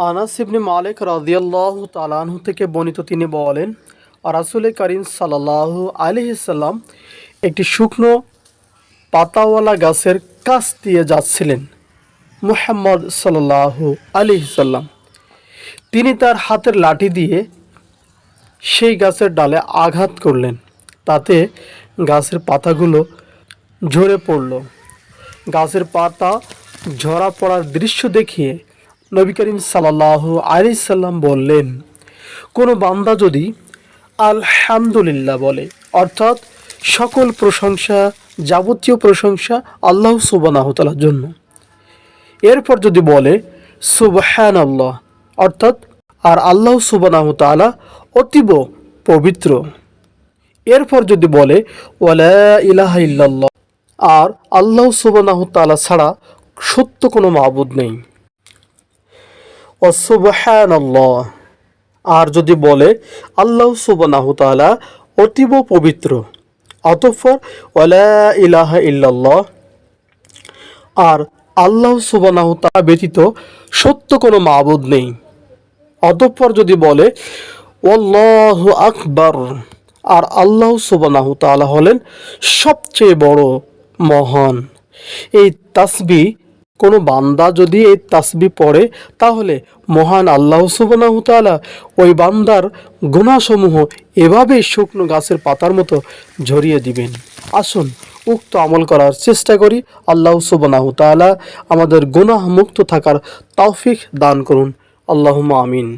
আনাস ইবনে মালিক রাদিয়াল্লাহু তাআলা আনহু থেকে বর্ণিত, তিনি বলেন, রাসূল করিম সাল্লাল্লাহু আলাইহি সাল্লাম একটি শুকনো পাতাওয়ালা গাছের কাছ দিয়ে যাচ্ছিলেন। মুহাম্মদ সাল্লাল্লাহু আলাইহি সাল্লাম তিনি তার হাতের লাঠি দিয়ে সেই গাছের ডালে আঘাত করলেন। তাতে গাছের পাতাগুলো ঝরে পড়ল। গাছের পাতা ঝরা পড়ার দৃশ্য দেখিয়ে নবী করিম সাল্লাল্লাহু আলাইহি সাল্লাম বললেন, কোনো বান্দা যদি আলহামদুলিল্লাহ বলে, অর্থাৎ সকল প্রশংসা, যাবতীয় প্রশংসা আল্লাহ সুবহানাহু ওয়া তাআলার জন্য, এরপর যদি বলে সুবহানাল্লাহ, অর্থাৎ আর আল্লাহ সুবহানাহু ওয়া তাআলা অতীব পবিত্র, এরপর যদি বলে ওয়ালা ইলাহা ইল্লাল্লাহ, আর আল্লাহ সুবহানাহু ওয়া তাআলা ছাড়া সত্য কোনো মাবুদ নেই, সুবহানাল্লাহ, আর যদি বলে আল্লাহ সুবহানাহু ওয়া তাআলা অতীব পবিত্র, অতঃপর ওয়ালা ইলাহা ইল্লাল্লাহ, আর আল্লাহ সুবহানাহু ওয়া তাআলা ব্যতীত সত্য কোনো মাবুদ নেই, অতঃপর যদি বলে আল্লাহু আকবার, আর আল্লাহ সুবহানাহু ওয়া তাআলা হলেন সবচেয়ে বড়, মহান। এই তাসবিহ কোনো বান্দা যদি এই তাসবিহ পড়ে, তাহলে মহান আল্লাহ সুবহানাহু ওয়া তাআলা ওই বান্দার গুনাহসমূহ এভাবেই শুকনো গাছের পাতার মতো ঝরিয়ে দিবেন। আসুন উক্ত আমল করার চেষ্টা করি। আল্লাহ সুবহানাহু ওয়া তাআলা আমাদের গুনাহ মুক্ত থাকার তৌফিক দান করুন। আল্লাহুম্মা আমিন।